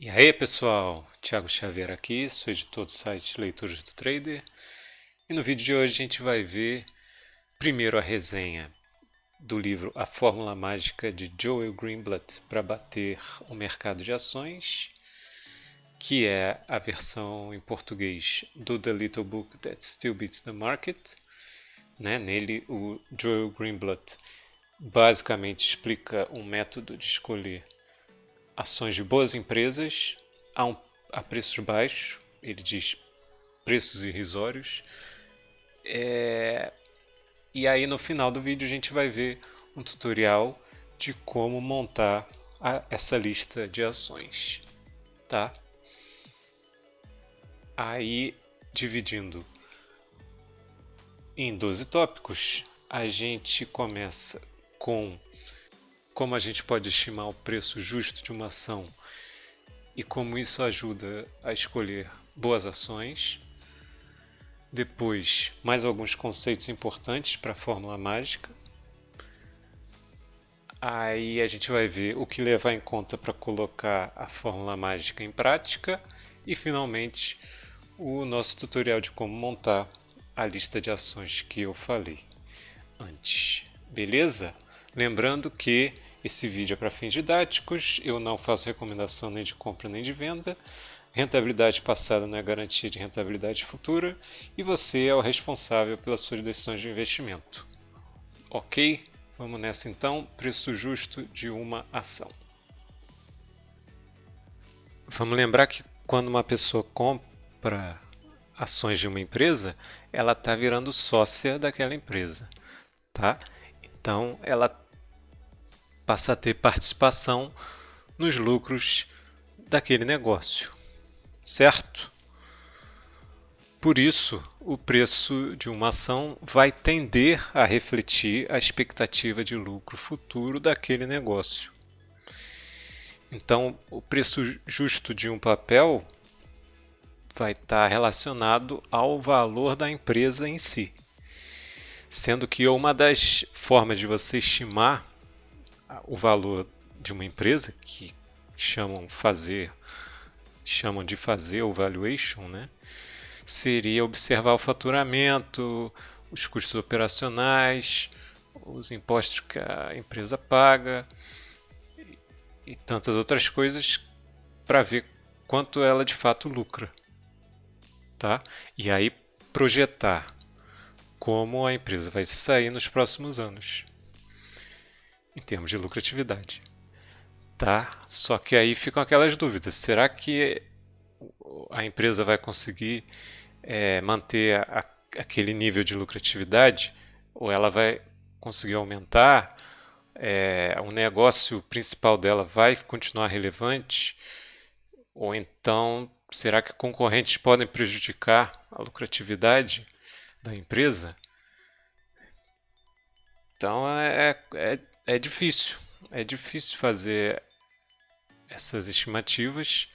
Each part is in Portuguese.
E aí pessoal, Thiago Xavier aqui, sou editor do site Leituras do Trader e no vídeo de hoje a gente vai ver primeiro a resenha do livro A Fórmula Mágica de Joel Greenblatt para bater o mercado de ações, que é a versão em português do The Little Book That Still Beats the Market. Nele o Joel Greenblatt basicamente explica um método de escolher ações de boas empresas a preços baixos, ele diz preços irrisórios. E aí no final do vídeo a gente vai ver um tutorial de como montar essa lista de ações, tá? Aí, dividindo em 12 tópicos, a gente começa com como a gente pode estimar o preço justo de uma ação e como isso ajuda a escolher boas ações. Depois, mais alguns conceitos importantes para a fórmula mágica. Aí a gente vai ver o que levar em conta para colocar a fórmula mágica em prática. E finalmente, o nosso tutorial de como montar a lista de ações que eu falei antes. Beleza? Lembrando que esse vídeo é para fins didáticos, eu não faço recomendação nem de compra nem de venda. Rentabilidade passada não é garantia de rentabilidade futura e você é o responsável pelas suas decisões de investimento. Ok? Vamos nessa então. Preço justo de uma ação. Vamos lembrar que quando uma pessoa compra ações de uma empresa, ela está virando sócia daquela empresa, tá? Então ela passa a ter participação nos lucros daquele negócio, certo? Por isso, o preço de uma ação vai tender a refletir a expectativa de lucro futuro daquele negócio. Então, o preço justo de um papel vai estar relacionado ao valor da empresa em si. Sendo que uma das formas de você estimar o valor de uma empresa, que chamam de fazer o valuation, né? Seria observar o faturamento, os custos operacionais, os impostos que a empresa paga e tantas outras coisas para ver quanto ela de fato lucra, tá? E aí projetar como a empresa vai sair nos próximos anos em termos de lucratividade, tá? Só que aí ficam aquelas dúvidas: será que a empresa vai conseguir manter aquele nível de lucratividade ou ela vai conseguir aumentar? O negócio principal dela vai continuar relevante? Ou então, será que concorrentes podem prejudicar a lucratividade da empresa? Então é difícil. É difícil fazer essas estimativas.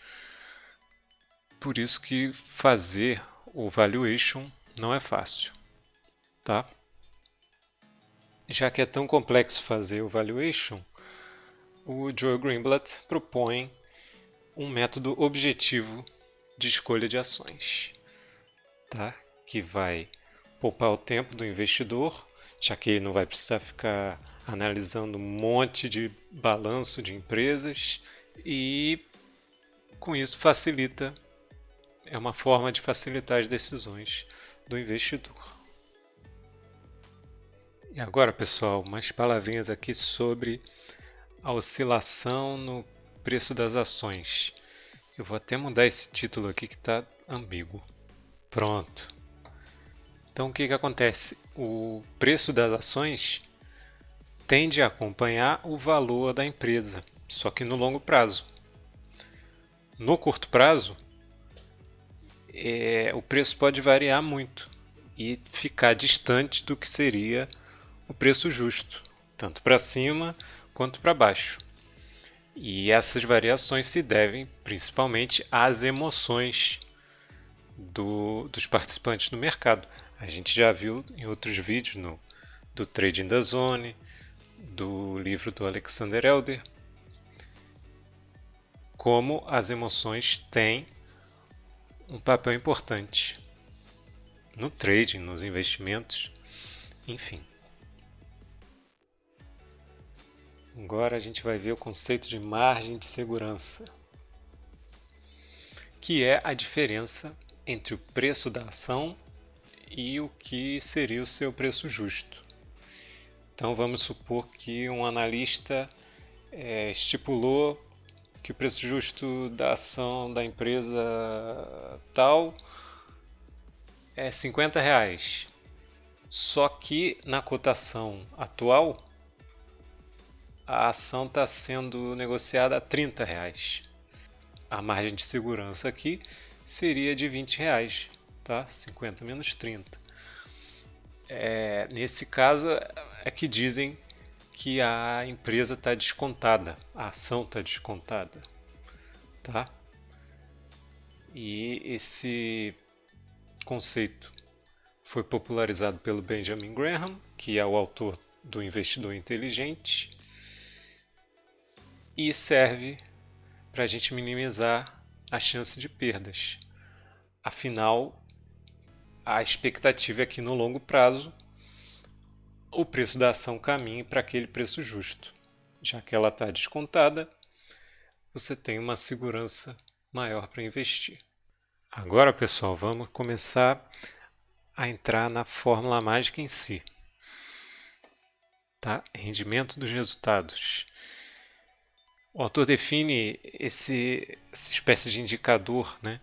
Por isso que fazer o valuation não é fácil, tá? Já que é tão complexo fazer o valuation, o Joel Greenblatt propõe um método objetivo de escolha de ações, tá? Que vai poupar o tempo do investidor, já que ele não vai precisar ficar analisando um monte de balanço de empresas e com isso é uma forma de facilitar as decisões do investidor. E agora, pessoal, umas palavrinhas aqui sobre a oscilação no preço das ações. Eu vou até mudar esse título aqui que está ambíguo. Pronto. Então, o que acontece? O preço das ações tende a acompanhar o valor da empresa, só que no longo prazo. No curto prazo, o preço pode variar muito e ficar distante do que seria o preço justo, tanto para cima quanto para baixo. E essas variações se devem principalmente às emoções dos participantes no mercado. A gente já viu em outros vídeos do Trading da Zone, do livro do Alexander Elder, como as emoções têm um papel importante no trading, nos investimentos, enfim. Agora a gente vai ver o conceito de margem de segurança, que é a diferença entre o preço da ação e o que seria o seu preço justo. Então vamos supor que um analista estipulou que o preço justo da ação da empresa tal é R$ 50. Só que na cotação atual a ação está sendo negociada a R$ 30. A margem de segurança aqui seria de R$ 20, tá? 50 menos 30. Nesse caso é que dizem que a empresa está descontada, a ação está descontada, tá? E esse conceito foi popularizado pelo Benjamin Graham, que é o autor do Investidor Inteligente, e serve para a gente minimizar a chance de perdas. Afinal, a expectativa é que no longo prazo o preço da ação caminhe para aquele preço justo. Já que ela está descontada, você tem uma segurança maior para investir. Agora, pessoal, vamos começar a entrar na fórmula mágica em si. Tá? Rendimento dos resultados. O autor define essa espécie de indicador, né,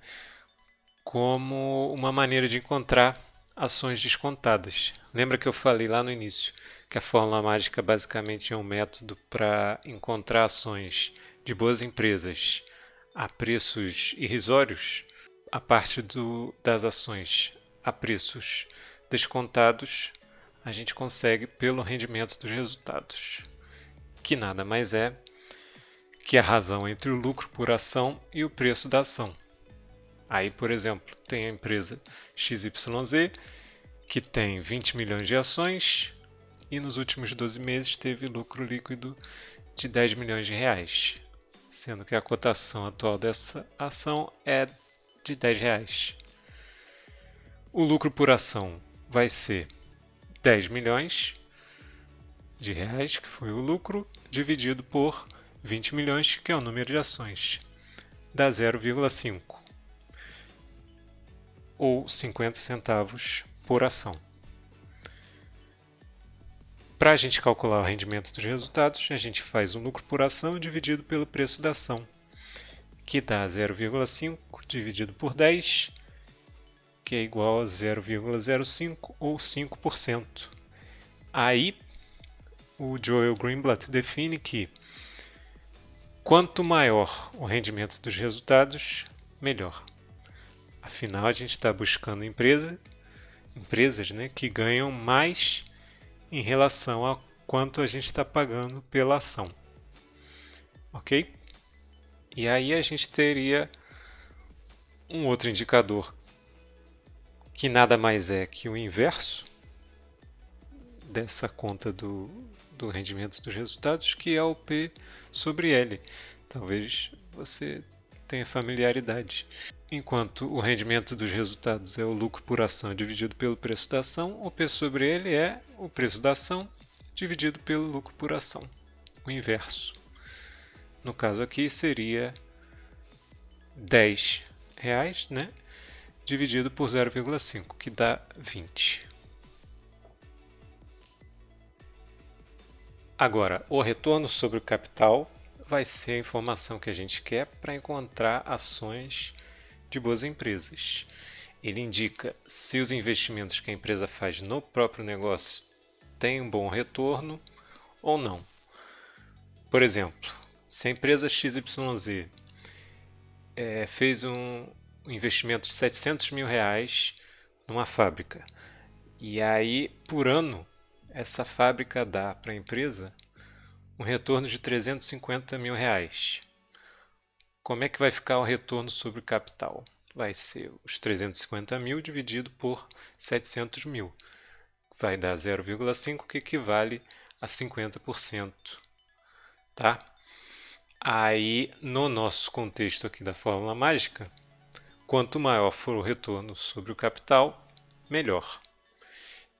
como uma maneira de encontrar ações descontadas. Lembra que eu falei lá no início que a fórmula mágica basicamente é um método para encontrar ações de boas empresas a preços irrisórios? A parte das ações a preços descontados a gente consegue pelo rendimento dos resultados, que nada mais é que a razão entre o lucro por ação e o preço da ação. Aí, por exemplo, tem a empresa XYZ, que tem 20 milhões de ações e nos últimos 12 meses teve lucro líquido de 10 milhões de reais, sendo que a cotação atual dessa ação é de R$ 10. O lucro por ação vai ser 10 milhões de reais, que foi o lucro, dividido por 20 milhões, que é o número de ações, dá 0,5 ou 50 centavos por ação. Para a gente calcular o rendimento dos resultados, a gente faz o lucro por ação dividido pelo preço da ação, que dá 0,5 dividido por 10, que é igual a 0,05 ou 5%. Aí, o Joel Greenblatt define que quanto maior o rendimento dos resultados, melhor. Afinal, a gente está buscando empresas, né, que ganham mais em relação a quanto a gente está pagando pela ação. Ok? E aí a gente teria um outro indicador que nada mais é que o inverso dessa conta do rendimento dos resultados, que é o P sobre L. Talvez você tenha familiaridade. Enquanto o rendimento dos resultados é o lucro por ação dividido pelo preço da ação, o P sobre L é o preço da ação dividido pelo lucro por ação, o inverso. No caso aqui seria R$ 10, né, dividido por 0,5, que dá 20. Agora, o retorno sobre o capital vai ser a informação que a gente quer para encontrar ações de boas empresas. Ele indica se os investimentos que a empresa faz no próprio negócio têm um bom retorno ou não. Por exemplo, se a empresa XYZ fez um investimento de R$ 700 mil numa fábrica, e aí por ano essa fábrica dá para a empresa um retorno de R$ 350 mil. Como é que vai ficar o retorno sobre o capital? Vai ser os 350 mil dividido por 700 mil. Vai dar 0,5, que equivale a 50%. Tá? Aí, no nosso contexto aqui da fórmula mágica, quanto maior for o retorno sobre o capital, melhor.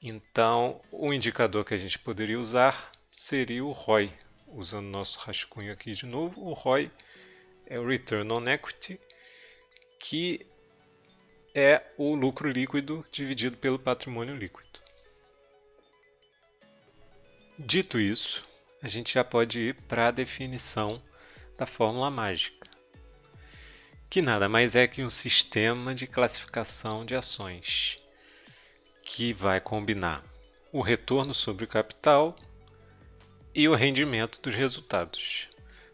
Então, o indicador que a gente poderia usar seria o ROI. Usando nosso rascunho aqui de novo, o ROI é o Return on Equity, que é o lucro líquido dividido pelo patrimônio líquido. Dito isso, a gente já pode ir para a definição da fórmula mágica, que nada mais é que um sistema de classificação de ações que vai combinar o retorno sobre o capital e o rendimento dos resultados.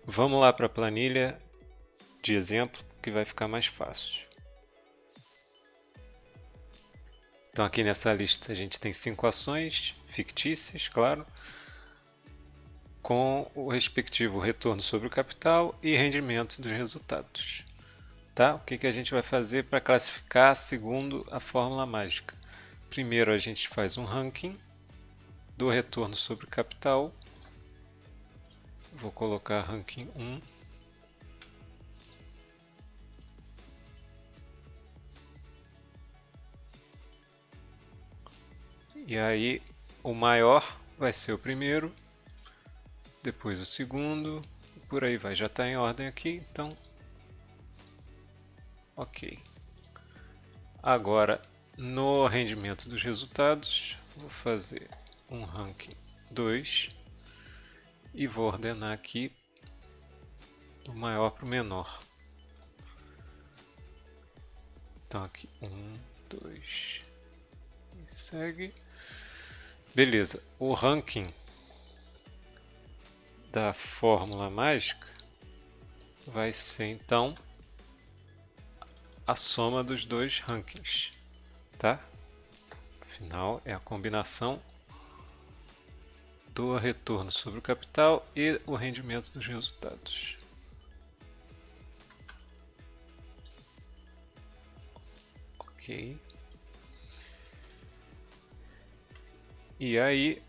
Vamos lá para a planilha de exemplo que vai ficar mais fácil. Então aqui nessa lista a gente tem 5 ações fictícias, claro, com o respectivo retorno sobre o capital e rendimento dos resultados. Tá? O que a gente vai fazer para classificar segundo a fórmula mágica? Primeiro a gente faz um ranking do retorno sobre o capital. Vou colocar ranking 1. E aí o maior vai ser o primeiro, depois o segundo, por aí vai. Já está em ordem aqui, então ok. Agora no rendimento dos resultados, vou fazer um ranking 2 e vou ordenar aqui do maior para o menor. Então aqui 1, 2 e segue. Beleza, o ranking da fórmula mágica vai ser então a soma dos dois rankings, tá? Afinal, é a combinação do retorno sobre o capital e o rendimento dos resultados. Ok. E aí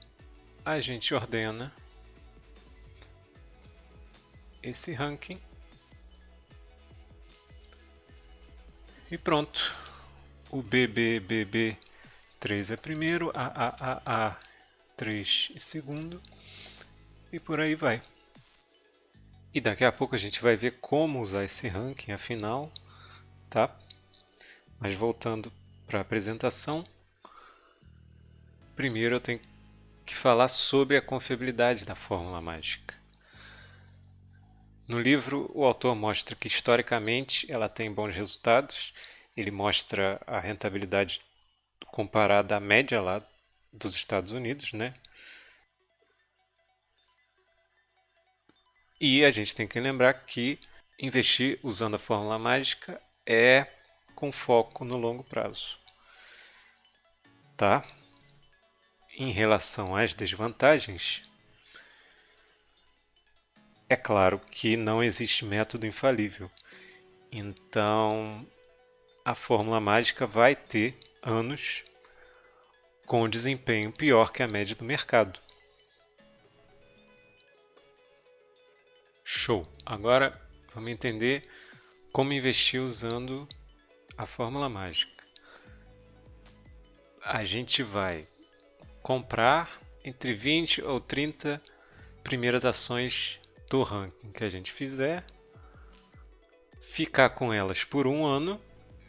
a gente ordena esse ranking e pronto. O BBBB3 é primeiro, AAAA3 é segundo e por aí vai. E daqui a pouco a gente vai ver como usar esse ranking, afinal, tá? Mas voltando para a apresentação, primeiro eu tenho que falar sobre a confiabilidade da fórmula mágica. No livro, o autor mostra que historicamente ela tem bons resultados. Ele mostra a rentabilidade comparada à média lá dos Estados Unidos, né? E a gente tem que lembrar que investir usando a fórmula mágica é com foco no longo prazo, tá? Em relação às desvantagens, é claro que não existe método infalível. Então, a fórmula mágica vai ter anos com desempenho pior que a média do mercado. Show! Agora vamos entender como investir usando a fórmula mágica. A gente vai comprar entre 20 ou 30 primeiras ações do ranking que a gente fizer, ficar com elas por um ano,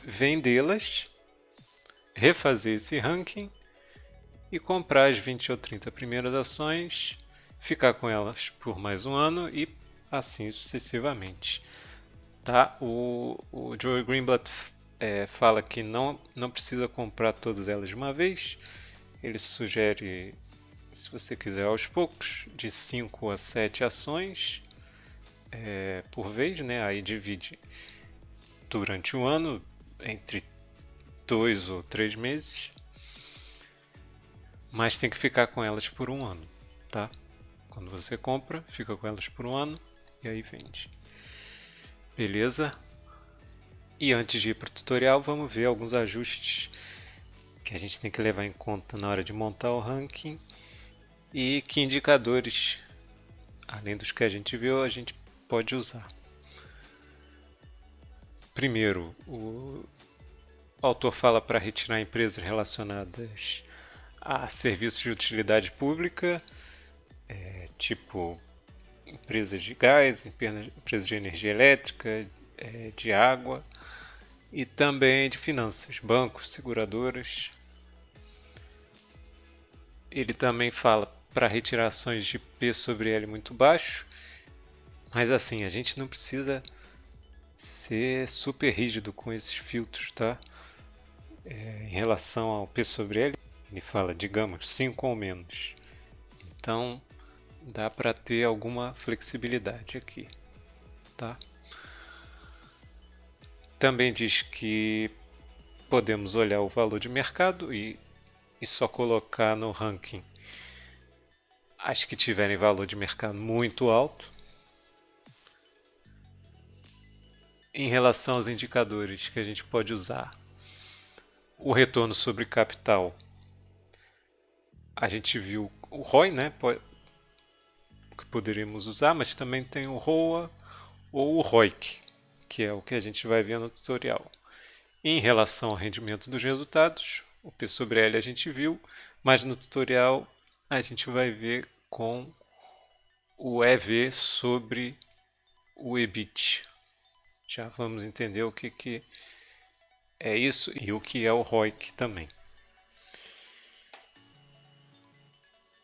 vendê-las, refazer esse ranking e comprar as 20 ou 30 primeiras ações, ficar com elas por mais um ano e assim sucessivamente. Tá? O Joe Greenblatt fala que não precisa comprar todas elas de uma vez. Ele sugere, se você quiser aos poucos, de 5 a 7 ações por vez, né? Aí divide durante um ano, entre 2 ou 3 meses. Mas tem que ficar com elas por um ano, tá? Quando você compra, fica com elas por um ano e aí vende. Beleza? E antes de ir para o tutorial, vamos ver alguns ajustes que a gente tem que levar em conta na hora de montar o ranking e que indicadores, além dos que a gente viu, a gente pode usar. Primeiro, o autor fala para retirar empresas relacionadas a serviços de utilidade pública, tipo empresas de gás, empresas de energia elétrica, de água e também de finanças, bancos, seguradoras. Ele também fala para retirar ações de P sobre L muito baixo, mas assim, a gente não precisa ser super rígido com esses filtros, tá? Em relação ao P sobre L, ele fala, digamos, 5 ou menos. Então, dá para ter alguma flexibilidade aqui, tá? Também diz que podemos olhar o valor de mercado e só colocar no ranking as que tiverem valor de mercado muito alto. Em relação aos indicadores que a gente pode usar, o retorno sobre capital, a gente viu o ROI, né, que poderíamos usar, mas também tem o ROA ou o ROIC, que é o que a gente vai ver no tutorial. Em relação ao rendimento dos resultados, o P sobre L a gente viu, mas no tutorial a gente vai ver com o EV sobre o EBIT. Já vamos entender o que é isso e o que é o ROIC também.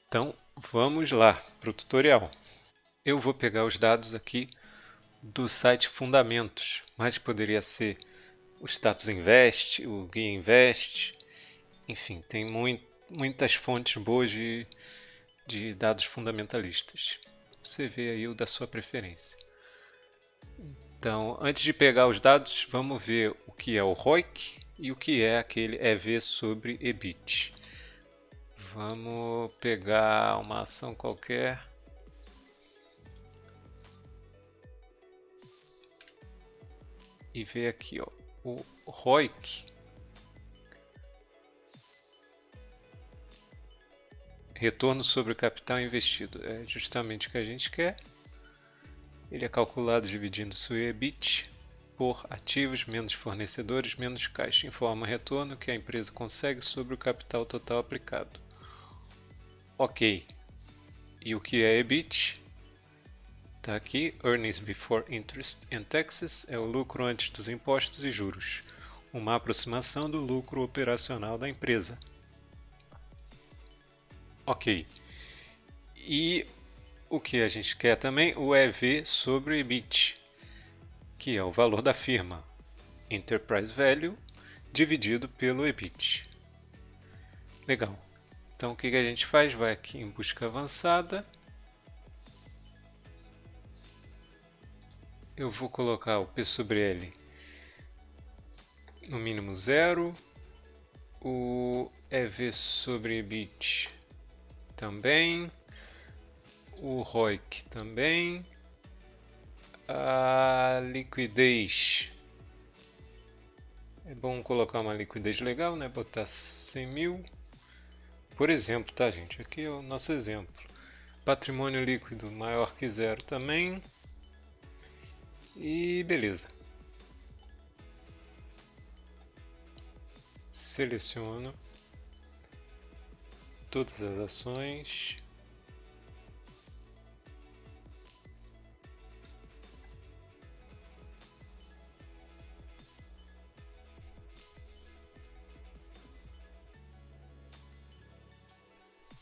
Então, vamos lá para o tutorial. Eu vou pegar os dados aqui do site Fundamentos, mas poderia ser o Status Invest, o Guia Invest, enfim, tem muitas fontes boas de dados fundamentalistas. Você vê aí o da sua preferência. Então, antes de pegar os dados, vamos ver o que é o ROIC e o que é aquele EV sobre EBIT. Vamos pegar uma ação qualquer. E ver aqui, ó, o ROIC, retorno sobre o capital investido, é justamente o que a gente quer. Ele é calculado dividindo seu EBIT por ativos menos fornecedores menos caixa, informa o retorno que a empresa consegue sobre o capital total aplicado. Ok. E o que é EBIT? Está aqui, Earnings Before Interest and Taxes, é o lucro antes dos impostos e juros, uma aproximação do lucro operacional da empresa. Ok. E o que a gente quer também, o EV sobre EBIT, que é o valor da firma, Enterprise Value, dividido pelo EBIT. Legal. Então o que a gente faz? Vai aqui em busca avançada. Eu vou colocar o P sobre L no mínimo 0, o EV sobre EBIT também, o ROIC também, a liquidez, é bom colocar uma liquidez legal, né? Botar 100 mil, por exemplo, tá gente? Aqui é o nosso exemplo. Patrimônio líquido maior que 0 também, e beleza. Seleciono todas as ações.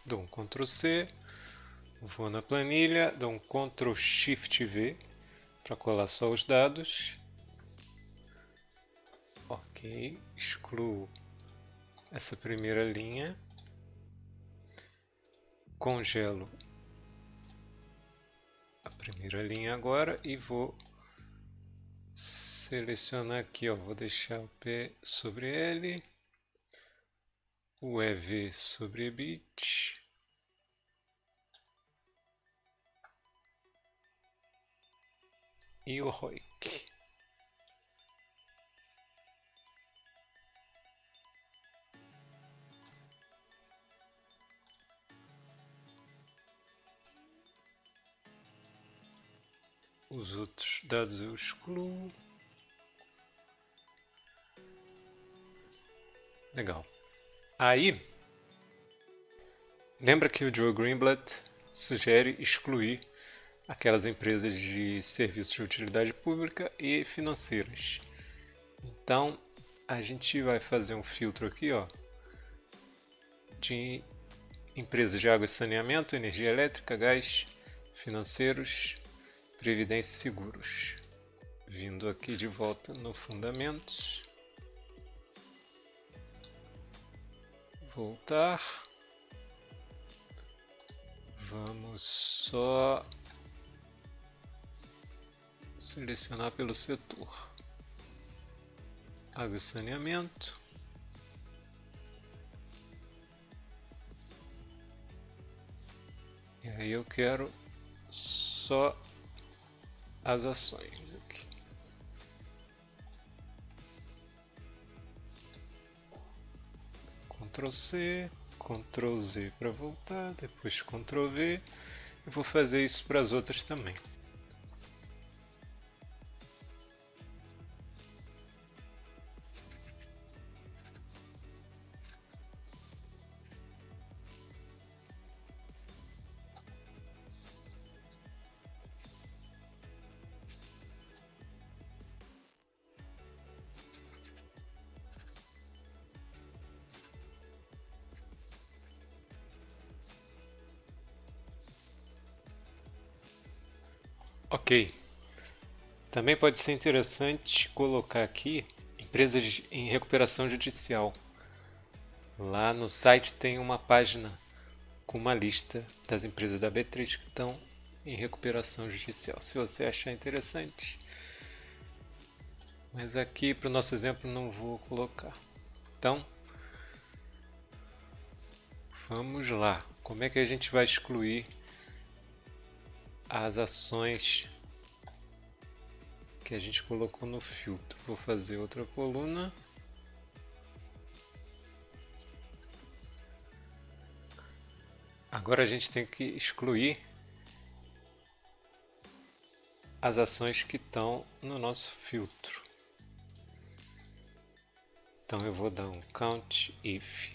Dou um Ctrl C, vou na planilha, dou um Ctrl Shift V para colar só os dados. Ok, excluo essa primeira linha, congelo a primeira linha agora e vou selecionar aqui, ó, vou deixar o P sobre L, o EV sobre EBIT e o ROIC. Os outros dados eu excluo. Legal. Aí, lembra que o Joe Greenblatt sugere excluir aquelas empresas de serviços de utilidade pública e financeiras. Então, a gente vai fazer um filtro aqui, ó, de empresas de água e saneamento, energia elétrica, gás, financeiros, previdência e seguros. Vindo aqui de volta no fundamentos. Voltar. Vamos só selecionar pelo setor. Água e saneamento. E aí eu quero só as ações aqui. Ctrl C, Ctrl Z para voltar, depois Ctrl V. Eu vou fazer isso para as outras também. Ok. Também pode ser interessante colocar aqui empresas em recuperação judicial. Lá no site tem uma página com uma lista das empresas da B3 que estão em recuperação judicial. Se você achar interessante. Mas aqui, para o nosso exemplo, não vou colocar. Então, vamos lá. Como é que a gente vai excluir as ações que a gente colocou no filtro? Vou fazer outra coluna. Agora a gente tem que excluir as ações que estão no nosso filtro. Então eu vou dar um count if.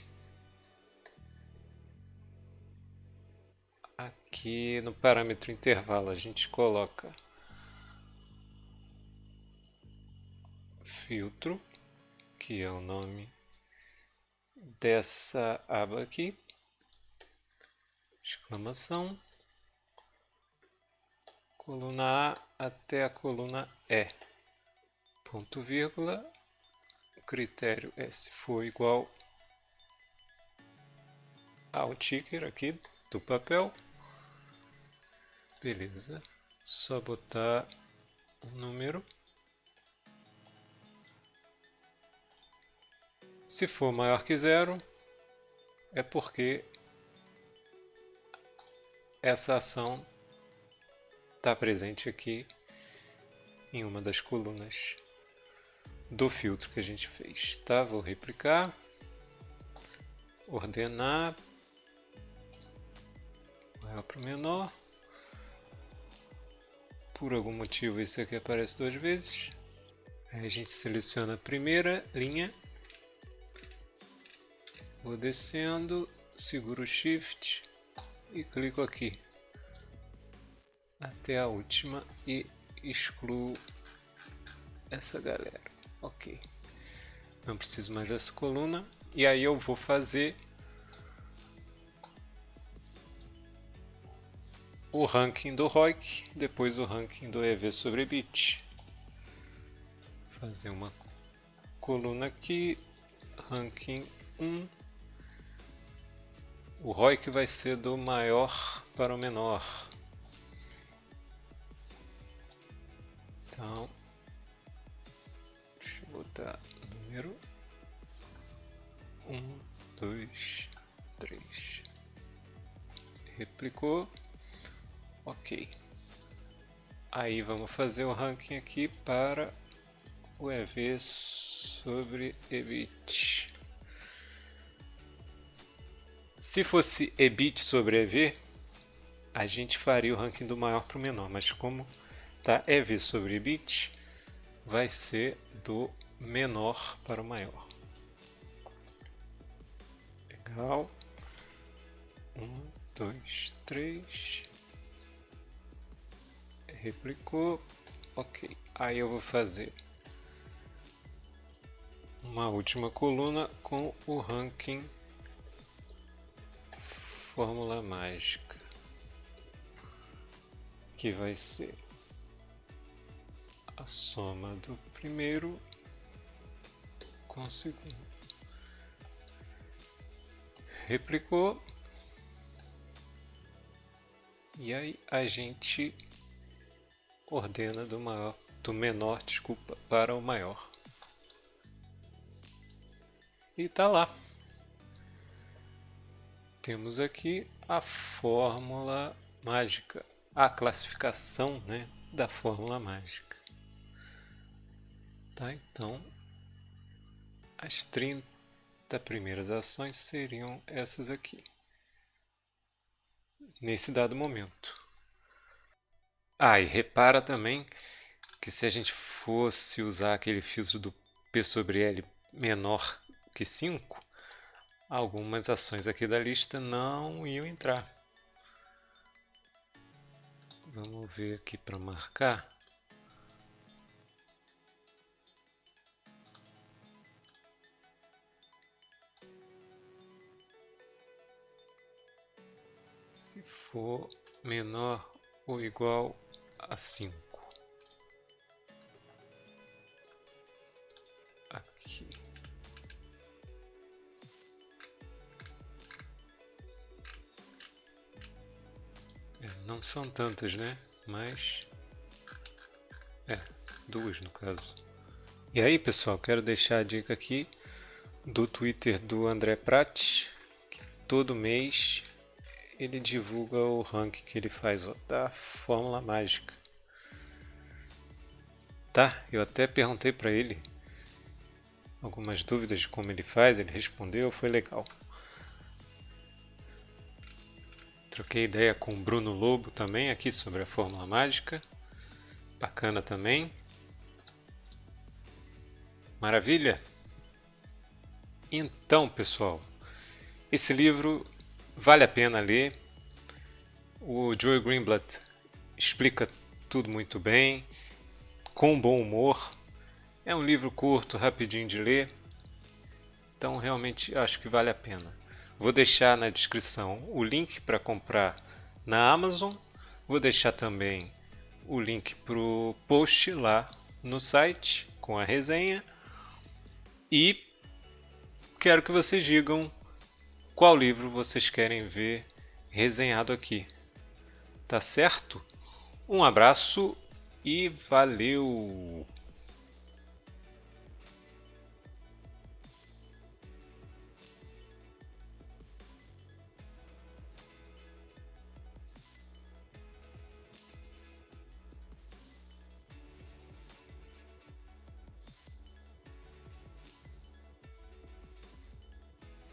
Aqui no parâmetro intervalo a gente coloca filtro, que é o nome dessa aba aqui, exclamação, coluna A até a coluna E, ponto vírgula, o critério é se for igual ao ticker aqui do papel. Beleza, só botar um número. Se for maior que 0, é porque essa ação está presente aqui em uma das colunas do filtro que a gente fez. Tá? Vou replicar, ordenar, maior para o menor. Por algum motivo isso aqui aparece 2 vezes. Aí a gente seleciona a primeira linha. Vou descendo, seguro o Shift e clico aqui até a última e excluo essa galera. Ok. Não preciso mais dessa coluna. E aí eu vou fazer o ranking do ROIC, depois o ranking do EV sobre EBIT. Fazer uma coluna aqui, ranking 1. O ROIC vai ser do maior para o menor. Então, deixa eu botar número 1, 2, 3. Replicou. Ok. Aí vamos fazer o ranking aqui para o EV sobre EBIT. Se fosse EBIT sobre EV, a gente faria o ranking do maior para o menor, mas como tá? EV sobre bit vai ser do menor para o maior. Legal. 1, 2, 3. Replicou. Ok. Aí eu vou fazer uma última coluna com o ranking fórmula mágica, que vai ser a soma do primeiro com o segundo. Replicou. E aí a gente ordena do menor, desculpa, para o maior. E tá lá. Temos aqui a fórmula mágica, a classificação, né, da fórmula mágica. Tá? Então, as 30 primeiras ações seriam essas aqui, nesse dado momento. E repara também que se a gente fosse usar aquele filtro do P sobre L menor que 5, algumas ações aqui da lista não iam entrar. Vamos ver aqui para marcar. Se for menor ou igual a 5. Aqui. Não são tantas, né? Mas... duas no caso. E aí, pessoal, quero deixar a dica aqui do Twitter do André Prates, que todo mês ele divulga o ranking que ele faz da fórmula mágica. Tá? Eu até perguntei para ele algumas dúvidas de como ele faz, ele respondeu, foi legal. Troquei ideia com o Bruno Lobo também aqui sobre a fórmula mágica. Bacana também. Maravilha? Então, pessoal, esse livro vale a pena ler. O Joe Greenblatt explica tudo muito bem, com bom humor. É um livro curto, rapidinho de ler. Então, realmente acho que vale a pena. Vou deixar na descrição o link para comprar na Amazon. Vou deixar também o link para o post lá no site com a resenha. E quero que vocês digam qual livro vocês querem ver resenhado aqui. Tá certo? Um abraço e valeu!